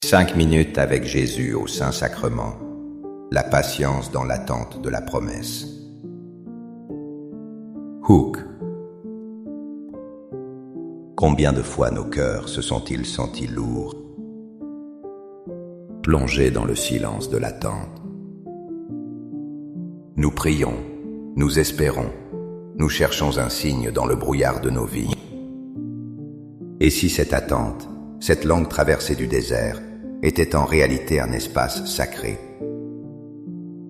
5 minutes avec Jésus au Saint-Sacrement. La patience dans l'attente de la promesse. Hook. Combien de fois nos cœurs se sont-ils sentis lourds, plongés dans le silence de l'attente. Nous prions, nous espérons, nous cherchons un signe dans le brouillard de nos vies. Et si cette attente, cette longue traversée du désert, était en réalité un espace sacré?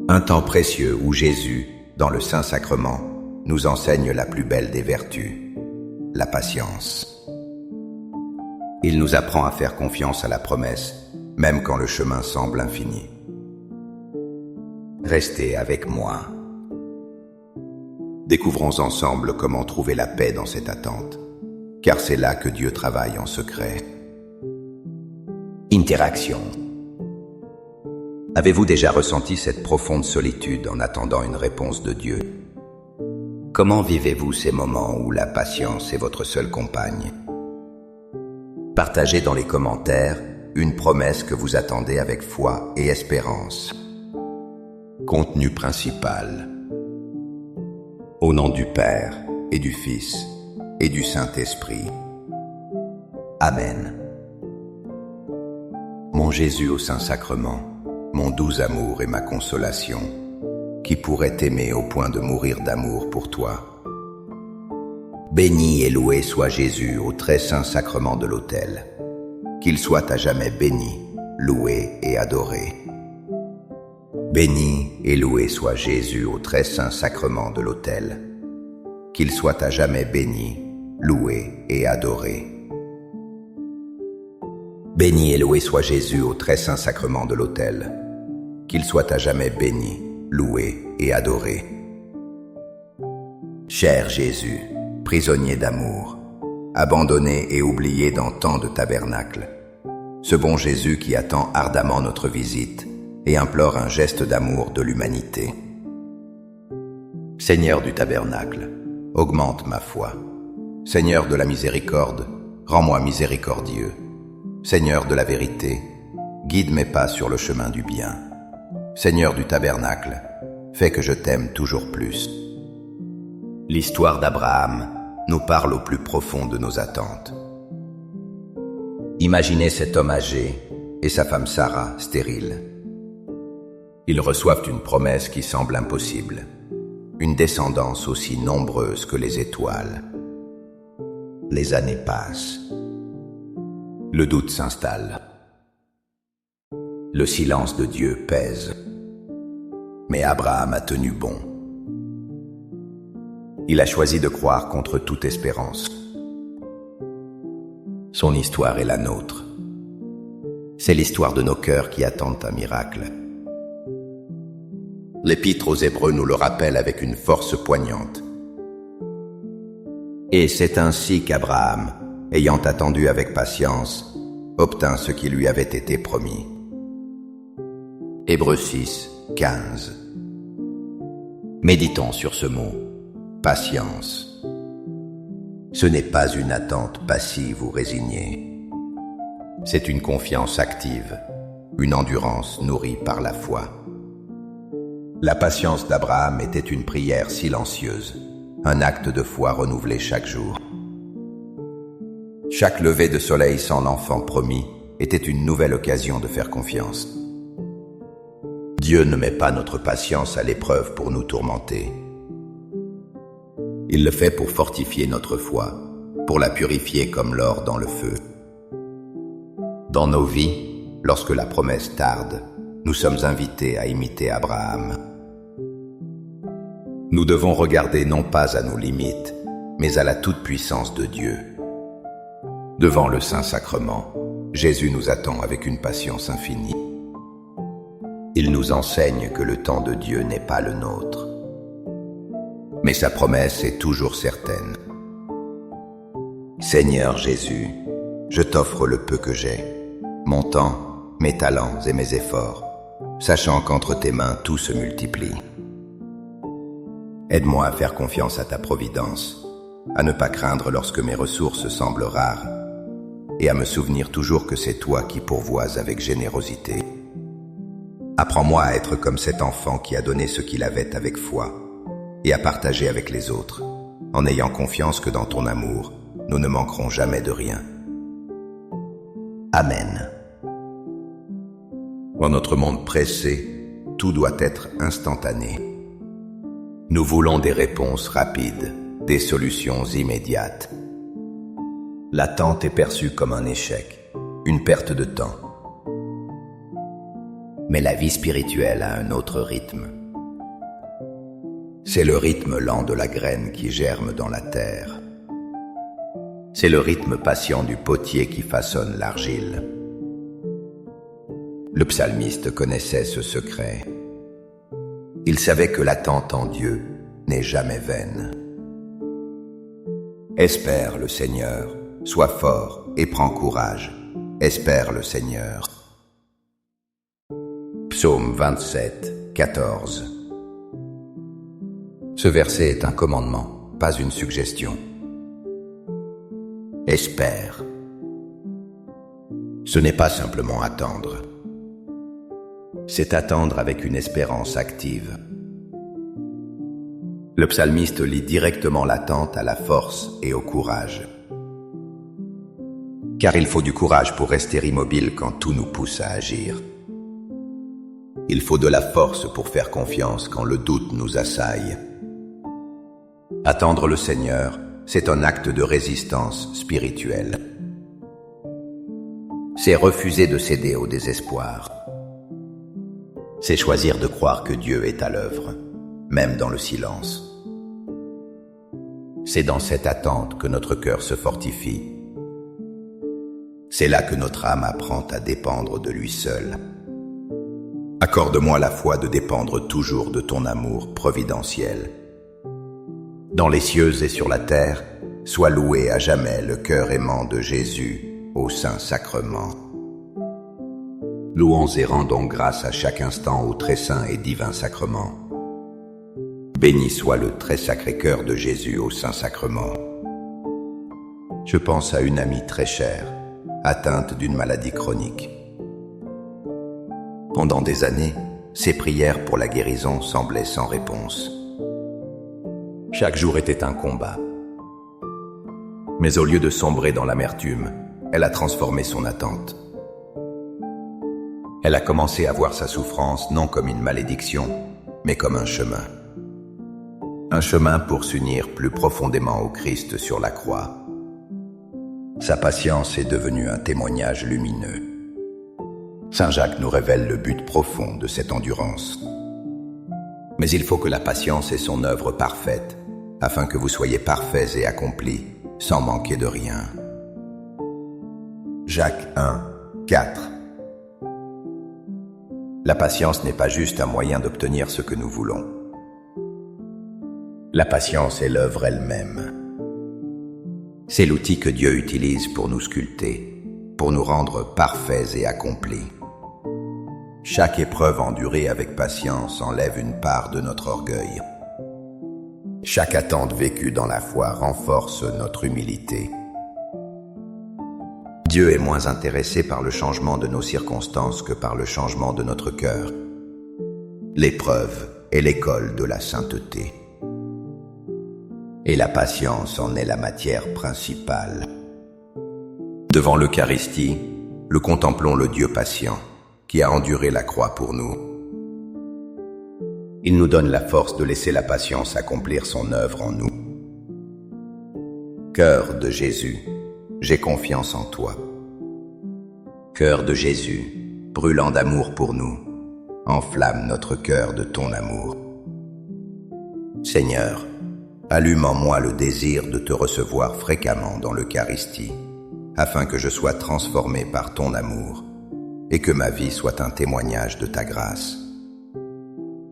Un temps précieux où Jésus, dans le Saint-Sacrement, nous enseigne la plus belle des vertus, la patience. Il nous apprend à faire confiance à la promesse, même quand le chemin semble infini. Restez avec moi. Découvrons ensemble comment trouver la paix dans cette attente, car c'est là que Dieu travaille en secret. Interaction. Avez-vous déjà ressenti cette profonde solitude en attendant une réponse de Dieu? Comment vivez-vous ces moments où la patience est votre seule compagne? Partagez dans les commentaires une promesse que vous attendez avec foi et espérance. Contenu principal. Au nom du Père et du Fils et du Saint-Esprit. Amen. Mon Jésus au Saint-Sacrement, mon doux amour et ma consolation, qui pourrait t'aimer au point de mourir d'amour pour toi. Béni et loué soit Jésus au très saint sacrement de l'autel, qu'il soit à jamais béni, loué et adoré. Béni et loué soit Jésus au très saint sacrement de l'autel, qu'il soit à jamais béni, loué et adoré. Béni et loué soit Jésus au très saint sacrement de l'autel, qu'il soit à jamais béni, loué et adoré. Cher Jésus, prisonnier d'amour, abandonné et oublié dans tant de tabernacles, ce bon Jésus qui attend ardemment notre visite et implore un geste d'amour de l'humanité. Seigneur du tabernacle, augmente ma foi. Seigneur de la miséricorde, rends-moi miséricordieux. Seigneur de la vérité, guide mes pas sur le chemin du bien. Seigneur du tabernacle, fais que je t'aime toujours plus. L'histoire d'Abraham nous parle au plus profond de nos attentes. Imaginez cet homme âgé et sa femme Sarah, stérile. Ils reçoivent une promesse qui semble impossible, une descendance aussi nombreuse que les étoiles. Les années passent. Le doute s'installe. Le silence de Dieu pèse. Mais Abraham a tenu bon. Il a choisi de croire contre toute espérance. Son histoire est la nôtre. C'est l'histoire de nos cœurs qui attendent un miracle. L'Épître aux Hébreux nous le rappelle avec une force poignante. Et c'est ainsi qu'Abraham, ayant attendu avec patience, obtint ce qui lui avait été promis. Hébreux 6, 15. Méditons sur ce mot, patience. Ce n'est pas une attente passive ou résignée. C'est une confiance active, une endurance nourrie par la foi. La patience d'Abraham était une prière silencieuse, un acte de foi renouvelé chaque jour. Chaque lever de soleil sans l'enfant promis était une nouvelle occasion de faire confiance. Dieu ne met pas notre patience à l'épreuve pour nous tourmenter. Il le fait pour fortifier notre foi, pour la purifier comme l'or dans le feu. Dans nos vies, lorsque la promesse tarde, nous sommes invités à imiter Abraham. Nous devons regarder non pas à nos limites, mais à la toute-puissance de Dieu. Devant le Saint-Sacrement, Jésus nous attend avec une patience infinie. Il nous enseigne que le temps de Dieu n'est pas le nôtre. Mais sa promesse est toujours certaine. Seigneur Jésus, je t'offre le peu que j'ai, mon temps, mes talents et mes efforts, sachant qu'entre tes mains tout se multiplie. Aide-moi à faire confiance à ta providence, à ne pas craindre lorsque mes ressources semblent rares, et à me souvenir toujours que c'est toi qui pourvois avec générosité. Apprends-moi à être comme cet enfant qui a donné ce qu'il avait avec foi et à partager avec les autres, en ayant confiance que dans ton amour, nous ne manquerons jamais de rien. Amen. Dans notre monde pressé, tout doit être instantané. Nous voulons des réponses rapides, des solutions immédiates. L'attente est perçue comme un échec, une perte de temps. Mais la vie spirituelle a un autre rythme. C'est le rythme lent de la graine qui germe dans la terre. C'est le rythme patient du potier qui façonne l'argile. Le psalmiste connaissait ce secret. Il savait que l'attente en Dieu n'est jamais vaine. Espère le Seigneur, sois fort et prends courage. Espère le Seigneur. Psaume 27, 14. Ce verset est un commandement, pas une suggestion. Espère. Ce n'est pas simplement attendre. C'est attendre avec une espérance active. Le psalmiste lie directement l'attente à la force et au courage. Car il faut du courage pour rester immobile quand tout nous pousse à agir. Il faut de la force pour faire confiance quand le doute nous assaille. Attendre le Seigneur, c'est un acte de résistance spirituelle. C'est refuser de céder au désespoir. C'est choisir de croire que Dieu est à l'œuvre, même dans le silence. C'est dans cette attente que notre cœur se fortifie. C'est là que notre âme apprend à dépendre de lui seul. Accorde-moi la foi de dépendre toujours de ton amour providentiel. Dans les cieux et sur la terre, soit loué à jamais le cœur aimant de Jésus au Saint-Sacrement. Louons et rendons grâce à chaque instant au très saint et divin sacrement. Béni soit le très sacré cœur de Jésus au Saint-Sacrement. Je pense à une amie très chère, atteinte d'une maladie chronique. Pendant des années, ses prières pour la guérison semblaient sans réponse. Chaque jour était un combat. Mais au lieu de sombrer dans l'amertume, elle a transformé son attente. Elle a commencé à voir sa souffrance non comme une malédiction, mais comme un chemin. Un chemin pour s'unir plus profondément au Christ sur la croix. Sa patience est devenue un témoignage lumineux. Saint Jacques nous révèle le but profond de cette endurance. Mais il faut que la patience ait son œuvre parfaite, afin que vous soyez parfaits et accomplis, sans manquer de rien. Jacques 1, 4. La patience n'est pas juste un moyen d'obtenir ce que nous voulons. La patience est l'œuvre elle-même. C'est l'outil que Dieu utilise pour nous sculpter, pour nous rendre parfaits et accomplis. Chaque épreuve endurée avec patience enlève une part de notre orgueil. Chaque attente vécue dans la foi renforce notre humilité. Dieu est moins intéressé par le changement de nos circonstances que par le changement de notre cœur. L'épreuve est l'école de la sainteté. Et la patience en est la matière principale. Devant l'Eucharistie, nous contemplons le Dieu patient qui a enduré la croix pour nous. Il nous donne la force de laisser la patience accomplir son œuvre en nous. Cœur de Jésus, j'ai confiance en toi. Cœur de Jésus, brûlant d'amour pour nous, enflamme notre cœur de ton amour. Seigneur, allume en moi le désir de te recevoir fréquemment dans l'Eucharistie, afin que je sois transformé par ton amour et que ma vie soit un témoignage de ta grâce.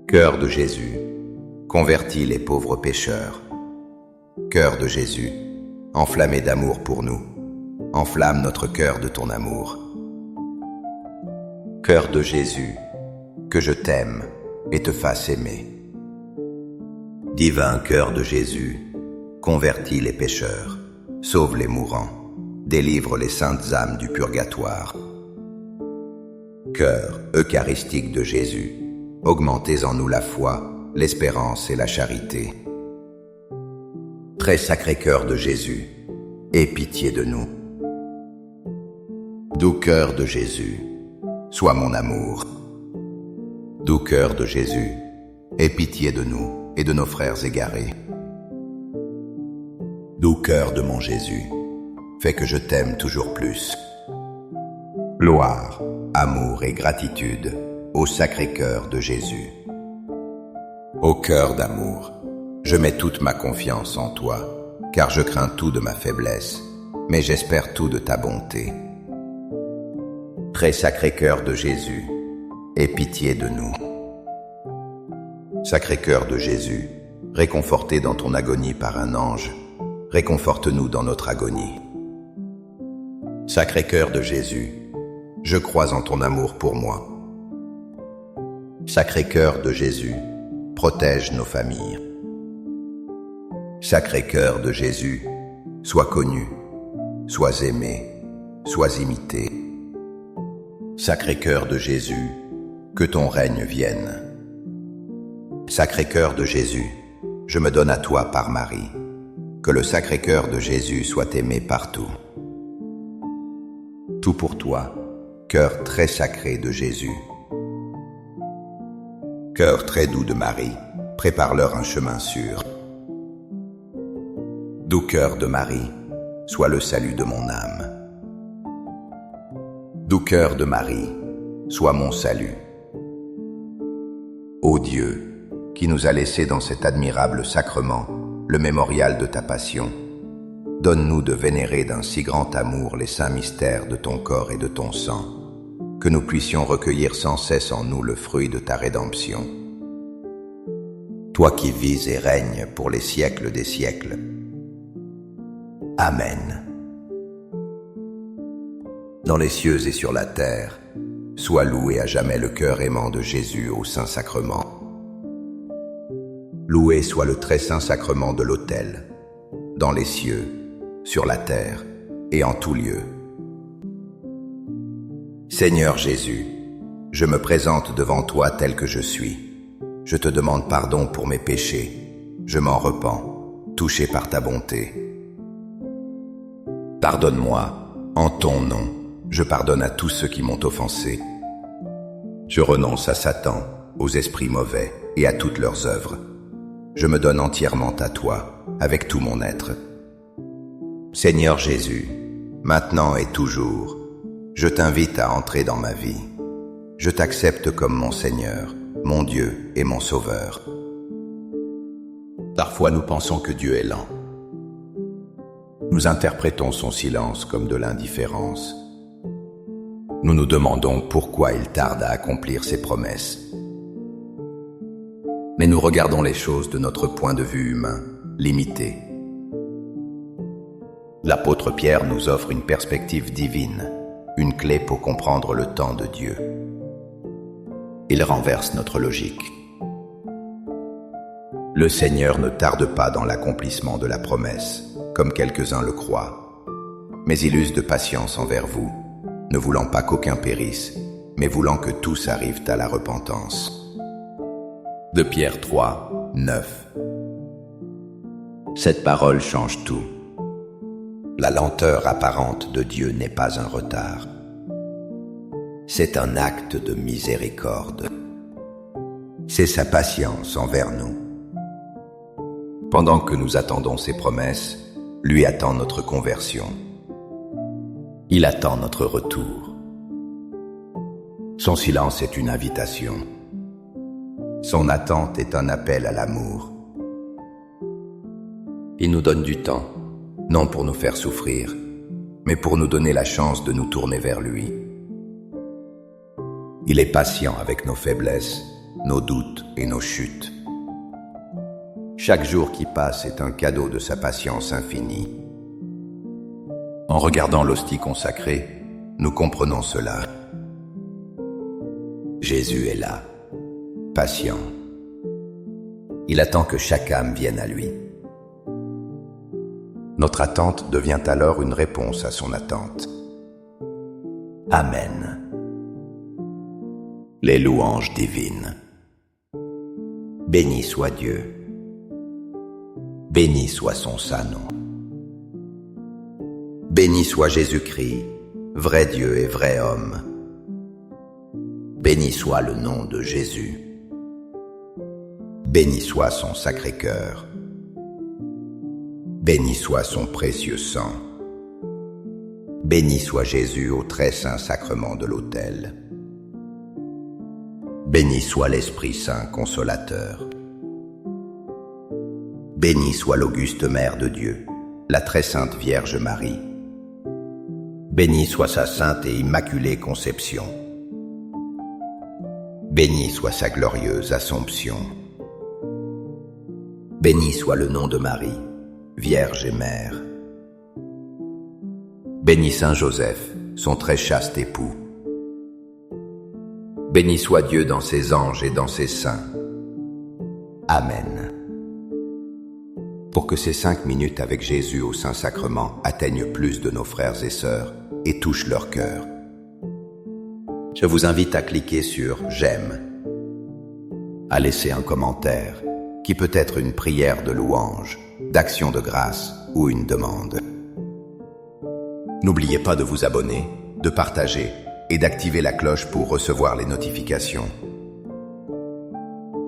Cœur de Jésus, convertis les pauvres pécheurs. Cœur de Jésus, enflammé d'amour pour nous, enflamme notre cœur de ton amour. Cœur de Jésus, que je t'aime et te fasse aimer. Divin cœur de Jésus, convertis les pécheurs, sauve les mourants, délivre les saintes âmes du purgatoire. Cœur eucharistique de Jésus, augmentez en nous la foi, l'espérance et la charité. Très sacré cœur de Jésus, aie pitié de nous. Doux cœur de Jésus, sois mon amour. Doux cœur de Jésus, aie pitié de nous et de nos frères égarés. Doux cœur de mon Jésus, fais que je t'aime toujours plus. Gloire, amour et gratitude au sacré cœur de Jésus. Ô cœur d'amour, je mets toute ma confiance en toi, car je crains tout de ma faiblesse, mais j'espère tout de ta bonté. Très sacré cœur de Jésus, aie pitié de nous. Sacré cœur de Jésus, réconforté dans ton agonie par un ange, réconforte-nous dans notre agonie. Sacré cœur de Jésus, je crois en ton amour pour moi. Sacré cœur de Jésus, protège nos familles. Sacré cœur de Jésus, sois connu, sois aimé, sois imité. Sacré cœur de Jésus, que ton règne vienne. Sacré cœur de Jésus, je me donne à toi par Marie. Que le sacré cœur de Jésus soit aimé partout. Tout pour toi, cœur très sacré de Jésus. Cœur très doux de Marie, prépare-leur un chemin sûr. Doux cœur de Marie, sois le salut de mon âme. Doux cœur de Marie, sois mon salut. Ô Dieu, qui nous a laissé dans cet admirable sacrement le mémorial de ta passion, donne-nous de vénérer d'un si grand amour les saints mystères de ton corps et de ton sang, que nous puissions recueillir sans cesse en nous le fruit de ta rédemption. Toi qui vis et règnes pour les siècles des siècles. Amen. Dans les cieux et sur la terre, sois loué à jamais le cœur aimant de Jésus au Saint-Sacrement. Loué soit le très saint sacrement de l'autel, dans les cieux, sur la terre et en tout lieu. Seigneur Jésus, je me présente devant toi tel que je suis. Je te demande pardon pour mes péchés. Je m'en repens, touché par ta bonté. Pardonne-moi, en ton nom, je pardonne à tous ceux qui m'ont offensé. Je renonce à Satan, aux esprits mauvais et à toutes leurs œuvres. Je me donne entièrement à toi, avec tout mon être. Seigneur Jésus, maintenant et toujours, je t'invite à entrer dans ma vie. Je t'accepte comme mon Seigneur, mon Dieu et mon Sauveur. Parfois nous pensons que Dieu est lent. Nous interprétons son silence comme de l'indifférence. Nous nous demandons pourquoi il tarde à accomplir ses promesses. Mais nous regardons les choses de notre point de vue humain, limité. L'apôtre Pierre nous offre une perspective divine, une clé pour comprendre le temps de Dieu. Il renverse notre logique. Le Seigneur ne tarde pas dans l'accomplissement de la promesse, comme quelques-uns le croient, mais il use de patience envers vous, ne voulant pas qu'aucun périsse, mais voulant que tous arrivent à la repentance. De Pierre 3, 9. Cette parole change tout. La lenteur apparente de Dieu n'est pas un retard. C'est un acte de miséricorde. C'est sa patience envers nous. Pendant que nous attendons ses promesses, lui attend notre conversion. Il attend notre retour. Son silence est une invitation. Son attente est un appel à l'amour. Il nous donne du temps, non pour nous faire souffrir, mais pour nous donner la chance de nous tourner vers lui. Il est patient avec nos faiblesses, nos doutes et nos chutes. Chaque jour qui passe est un cadeau de sa patience infinie. En regardant l'hostie consacrée, nous comprenons cela. Jésus est là, patient. Il attend que chaque âme vienne à lui. Notre attente devient alors une réponse à son attente. Amen. Les louanges divines. Béni soit Dieu. Béni soit son saint nom. Béni soit Jésus-Christ, vrai Dieu et vrai homme. Béni soit le nom de Jésus. Béni soit son sacré cœur. Béni soit son précieux sang. Béni soit Jésus au très saint sacrement de l'autel. Béni soit l'Esprit Saint consolateur. Béni soit l'auguste Mère de Dieu, la très sainte Vierge Marie. Béni soit sa sainte et immaculée conception. Béni soit sa glorieuse Assomption. Béni soit le nom de Marie, Vierge et Mère. Béni Saint Joseph, son très chaste époux. Béni soit Dieu dans ses anges et dans ses saints. Amen. Pour que ces 5 minutes avec Jésus au Saint-Sacrement atteignent plus de nos frères et sœurs et touchent leur cœur, je vous invite à cliquer sur « J'aime », à laisser un commentaire qui peut être une prière de louange, d'action de grâce ou une demande. N'oubliez pas de vous abonner, de partager et d'activer la cloche pour recevoir les notifications.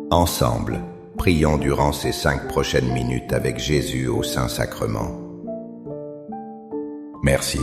Ensemble, prions durant ces 5 prochaines minutes avec Jésus au Saint-Sacrement. Merci.